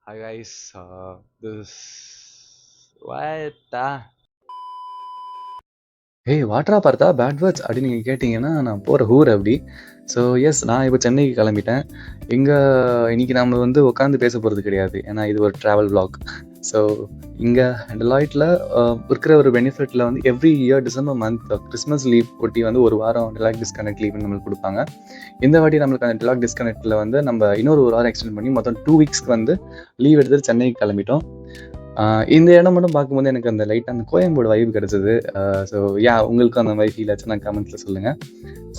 Hi guys, this what? ஏய் வாட்ரா பார்த்தா bad words அப்படின்னு நீங்கள் கேட்டிங்கன்னா நான் போகிற ஊர் அப்படி. ஸோ எஸ், நான் இப்போ சென்னைக்கு கிளம்பிட்டேன். இங்கே இன்னைக்கு நம்ம வந்து உட்காந்து பேச போகிறது கிடையாது, ஏன்னா இது ஒரு ட்ராவல் vlog. ஸோ இங்கே டெலாய்ட்டில் இருக்கிற ஒரு பெனிஃபிட்டில் வந்து every year December month Christmas leave ஒட்டி வந்து ஒரு வாரம் டெலாக் டிஸ்கனெக்ட் லீவ்னு நம்மளுக்கு கொடுப்பாங்க. இந்த வாட்டி நம்மளுக்கு அந்த டெலாக் டிஸ்கனெக்டில் வந்து நம்ம இன்னொரு வாரம் எக்ஸ்டெண்ட் பண்ணி மொத்தம் 2 வீக்ஸ்க்கு வந்து லீவ் எடுத்துட்டு சென்னைக்கு கிளம்பிட்டோம். இந்த இடம் மட்டும் பார்க்கும்போது எனக்கு அந்த லைட்டாக அந்த கோயம்போட வைப் கிடச்சிது. ஸோ உங்களுக்கும் அந்த மாதிரி ஃபீல் ஆச்சு, நான் கமெண்ட்ஸில் சொல்லுங்கள்.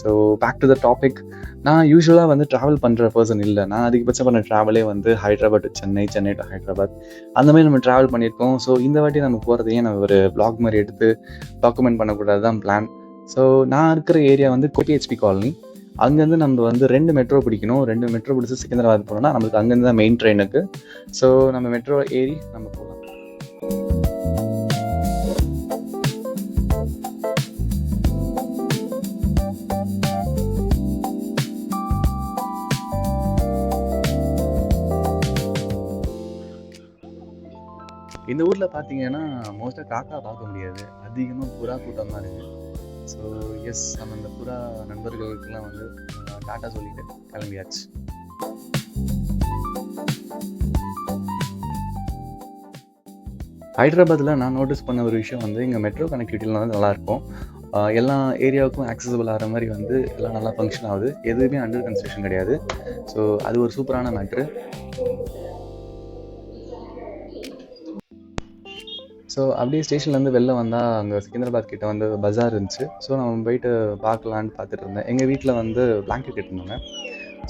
So back to the topic. நான் யூஸ்வலாக வந்து ட்ராவல் பண்ணுற பர்சன் இல்லை. நான் அதிகபட்சம் பண்ண ட்ராவலே வந்து ஹைதராபாத் டு சென்னை, சென்னை டு ஹைதராபாத், அந்த மாதிரி நம்ம ட்ராவல் பண்ணியிருக்கோம். ஸோ இந்த வாட்டி நம்ம போகிறதையே நம்ம ஒரு vlog மாதிரி எடுத்து டாக்குமெண்ட் பண்ணக்கூடாது தான் பிளான். ஸோ நான் இருக்கிற ஏரியா வந்து கோபிஹெச்பி காலனி. அங்கேருந்து நம்ம வந்து 2 மெட்ரோ பிடிக்கணும். 2 மெட்ரோ பிடிச்சி சிக்கந்தராபாத் போனோம்னா நம்மளுக்கு அங்கேருந்து தான் மெயின் ட்ரெயினுக்கு. ஸோ நம்ம மெட்ரோ ஏறி நம்ம போகலாம். இந்த ஊரில் பார்த்தீங்கன்னா மோஸ்ட்டாக காக்கா பார்க்க முடியாது, அதிகமாக புறா கூட்டம் தான் இருக்குது. ஸோ எஸ், நம்ம இந்த புறா நண்பர்களுக்கெல்லாம் வந்து டாட்டா சொல்லிட்டு கிளம்பியாச்சு. ஹைதராபாத்தில் நான் நோட்டீஸ் பண்ண ஒரு விஷயம் வந்து இங்கே மெட்ரோ கனெக்டிவிட்டிலாம் வந்து நல்லாயிருக்கும். எல்லா ஏரியாவுக்கும் ஆக்சசபிள் ஆகிற மாதிரி வந்து எல்லாம் நல்லா ஃபங்க்ஷன் ஆகுது. எதுவுமே அண்டர் கன்ஸ்ட்ரக்ஷன் கிடையாது. ஸோ அது ஒரு சூப்பரான மேட்ரு. ஸோ அப்படியே ஸ்டேஷன்லேருந்து வெளில வந்தால் அங்கே சிக்கந்தராபாத் கிட்ட வந்து பஜார் இருந்துச்சு. ஸோ நம்ம போயிட்டு பார்க்கலான்னு பார்த்துட்டு இருந்தேன். எங்கள் வீட்டில் வந்து பிளாங்கெட் கேட்டிருந்தாங்க.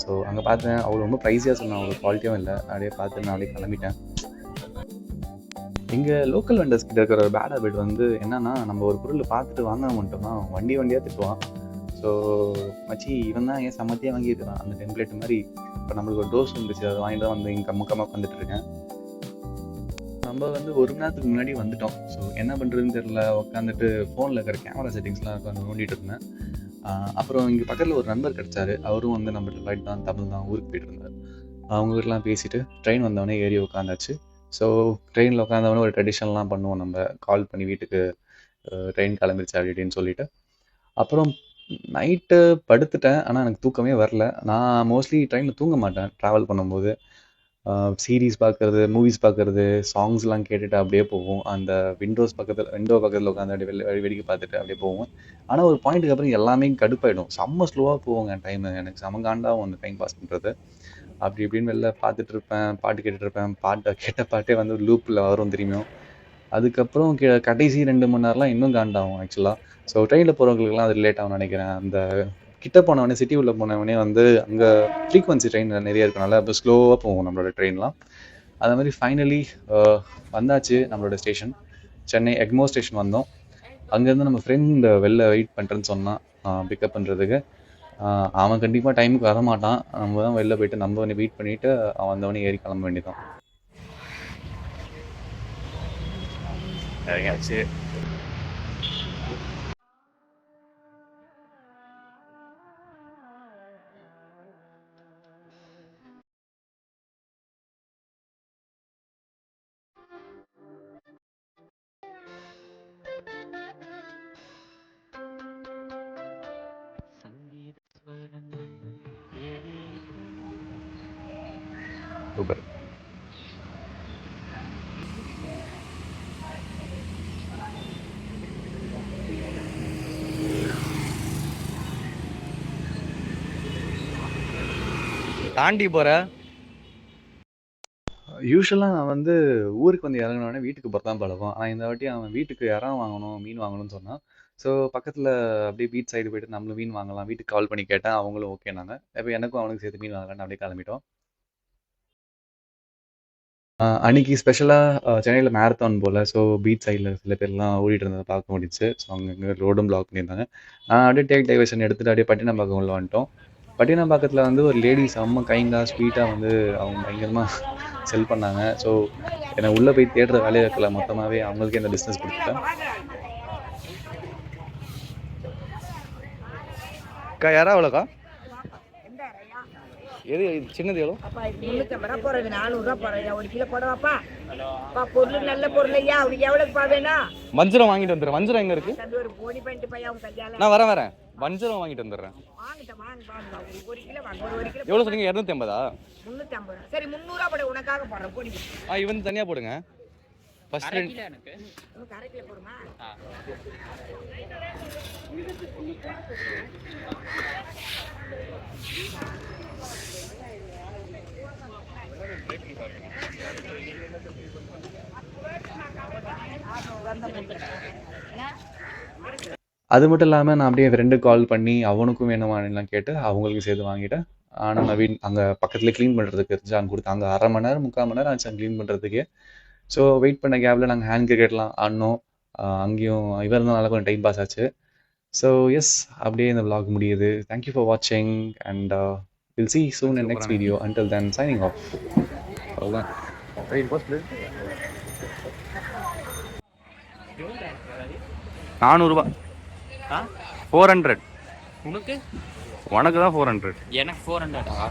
ஸோ அங்கே பார்த்தேன், அவ்வளோ ரொம்ப ப்ரைஸியாக சொன்னேன், அவ்வளோ குவாலிட்டியும் இல்லை. அப்படியே பார்த்து நான் அப்படியே கிளம்பிட்டேன். இங்கே லோக்கல் வெண்டர்ஸ் கிட்ட இருக்கிற ஒரு பேட் ஹேபிட் வந்து என்னன்னா, நம்ம ஒரு பொருள் பார்த்துட்டு வாங்க மட்டும்னா வண்டியாக திட்டுவான். ஸோ மச்சி இவன் தான் ஏன் சமத்தியாக வாங்கியிருக்கான் அந்த டெம்ப்ளேட் மாதிரி. இப்போ நம்மளுக்கு ஒரு டோஸ் வந்துச்சு, அதை வாங்கிட்டு தான் வந்து இங்கே கம்மக்கமாக வந்துட்டு இருக்கேன். நம்ம வந்து 1 மணி நேரத்துக்கு முன்னாடி வந்துட்டோம். ஸோ என்ன பண்ணுறதுன்னு தெரில, உட்காந்துட்டு ஃபோனில் இருக்கிற கேமரா செட்டிங்ஸ்லாம் உட்காந்து நோண்டிட்டு இருந்தேன். அப்புறம் இங்கே பக்கத்தில் ஒரு நண்பர் கிடச்சாரு. அவரும் வந்து நம்ம லைட் தான் தமிழ் தான் ஊருக்கு போயிட்டு இருந்தார். அவங்ககிட்டலாம் பேசிட்டு ட்ரெயின் வந்தவொடனே ஏறி உட்காந்தாச்சு. ஸோ ட்ரெயினில் உட்காந்தவொடனே ஒரு ட்ரெடிஷன்லாம் பண்ணுவோம், நம்ம கால் பண்ணி வீட்டுக்கு ட்ரெயின் கிளம்பிருச்சு அப்படி இப்படின்னு சொல்லிட்டு. அப்புறம் நைட்டு படுத்துட்டேன், ஆனால் எனக்கு தூக்கமே வரல. நான் மோஸ்ட்லி ட்ரெயினில் தூங்க மாட்டேன் ட்ராவல் பண்ணும்போது. சீரீஸ் பார்க்குறது, மூவிஸ் பார்க்குறது, சாங்ஸ்லாம் கேட்டுட்டு அப்படியே போவோம். அந்த விண்டோ பக்கத்தில் உட்காந்து அப்படியே வேடிக்கை பார்த்துட்டு அப்படியே போவோம். ஆனால் ஒரு பாயிண்ட்டுக்கு அப்புறம் எல்லாமே கடுப்பாயிடும். செம்ம ஸ்லோவாக போவோங்க டைமு. எனக்கு செம காண்டாகும் அந்த டைம் பாஸ் பண்ணுறது. அப்படி இப்படின்னு வெளில பார்த்துட்டு இருப்பேன், பாட்டு கேட்டுட்டு இருப்பேன். கேட்ட பாட்டே வந்து லூப்பில் வரும் திரும்பியும். அதுக்கப்புறம் கடைசி 2 மணி நேரம்லாம் இன்னும் காண்டாகும் ஆக்சுவலாக. ஸோ ட்ரெயினில் போகிறவங்களுக்குலாம் அது ரிலேட் ஆகும்னு நினைக்கிறேன். அந்த கிட்ட போனவொடனே, சிட்டி உள்ள போனவொடனே வந்து அங்கே ஃப்ரீக்வன்சி ட்ரெயின் நிறைய இருக்கனால அப்போ ஸ்லோவாக போகும் நம்மளோட ட்ரெயின்லாம். அது மாதிரி ஃபைனலி வந்தாச்சு நம்மளோட ஸ்டேஷன். சென்னை எக்மோர் ஸ்டேஷன் வந்தோம். அங்கேருந்து நம்ம ஃப்ரெண்ட் வெளில வெயிட் பண்ணுறேன்னு சொன்னான் பிக்கப் பண்ணுறதுக்கு. அவன் கண்டிப்பாக டைமுக்கு வரமாட்டான். நம்ம தான் வெளில போயிட்டு நம்ம வெயிட் பண்ணிவிட்டு அவன் வந்தவொடனே ஏறி கிளம்ப வேண்டியதான். இறங்கியாச்சு. சூப்பர். தாண்டி போற யூஸ்வலாக நான் வந்து ஊருக்கு வந்து இறங்கினோடனே வீட்டுக்கு போகிறது தான் பழக்கம். ஆனால் இந்த வாட்டி அவன் வீட்டுக்கு இறா வாங்கணும், மீன் வாங்கணும்னு சொன்னான். ஸோ பக்கத்தில் அப்படியே பீச் சைடு போயிட்டு நம்மளும் மீன் வாங்கலாம், வீட்டுக்கு கால் பண்ணி கேட்டேன், அவங்களும் ஓகேனாங்க. இப்போ எனக்கும் அவனுக்கு சேர்த்து மீன் வாங்கலான்னு அப்படியே கிளம்பிட்டோம். அன்னைக்கு ஸ்பெஷலாக சென்னையில் மேரத்தான் போல். ஸோ பீச் சைடில் சில பேர்லாம் ஓடிட்டு இருந்ததை பார்க்க முடிஞ்சுச்சு. ஸோ அங்கங்கே ரோடும் பிளாக் பண்ணியிருந்தாங்க. அப்படியே டேக் டைவர்ஷன் எடுத்துகிட்டு அப்படியே பட்டினப்பாக்கம் உள்ள வந்துட்டோம். பட்டினப்பாக்கத்தில் வந்து ஒரு லேடி செம்ம கைண்டாக ஸ்வீட்டாக வந்து அவங்க பயங்கரமாக செல் பண்ணாங்க. ஸோ என்னை உள்ளே போய் தேடுற வேலையை இருக்கல, மொத்தமாகவே அவங்களுக்கே இந்த பிஸ்னஸ் கொடுத்துட்டேன். அக்கா யாரா அவ்வளோக்கா எது சின்னது எவ்வளோ? அப்பா இது 350 ரூபா போறது, 400 ரூபா போறது. ஒரு கிலோ போடவாப்பா? அப்பா பொருள் நல்ல பொருள் ஐயா. அவனுக்கு எவ்வளவுப்பா வேணும்? வஞ்சிரம் வாங்கிட்டு வந்துடுறேன். வஞ்சிரம் எங்க இருக்கு? தம்பி ஒரு போனி பண்ணிட்டு பையா உன் கையால. நான் வரேன். வஞ்சிரம் வாங்கிட்டு வந்துடுறேன். வாங்கிட்ட வாங்க. ஒரு கிலோ வாங்க. ஒரு கிலோ. எவ்வளோ சொன்னீங்க? 250. 350. சரி 300 ரூபா போடு, உனக்காக போடுறேன் போடி. இவன் தனியாக போடுங்க. ஃபர்ஸ்ட் உனக்கு அரை கிலோ போடுமா? அது மட்டும் இல்லாமல் நான் அப்படியே என் ஃப்ரெண்டுக்கு கால் பண்ணி அவனுக்கும் வேணுமானலாம் கேட்டு அவங்களுக்கு சேர்த்து வாங்கிட்டேன். ஆனால் நவீன் அங்கே பக்கத்தில் க்ளீன் பண்ணுறதுக்கு இருந்துச்சு, அங்கே கொடுத்தாங்க. 1/2 மணி நேரம் 3/4 மணி நேரம் ஆச்சு அங்கே க்ளீன் பண்ணுறதுக்கு. ஸோ வெயிட் பண்ண கேப்பில் நாங்கள் ஹேண்ட் கிரிக்கெட்லாம் ஆடினோம். அங்கேயும் இவர் இருந்தால் கொஞ்சம் டைம் பாஸ் ஆச்சு. ஸோ எஸ், அப்படியே இந்த vlog முடியுது. தேங்க்யூ ஃபார் வாட்சிங் and will see you soon in next video. Until then, signing off. அவ்வளோதான். 400 ரூபா. 400. உனக்கு உனக்கு தான் 400. எனக்கு 400.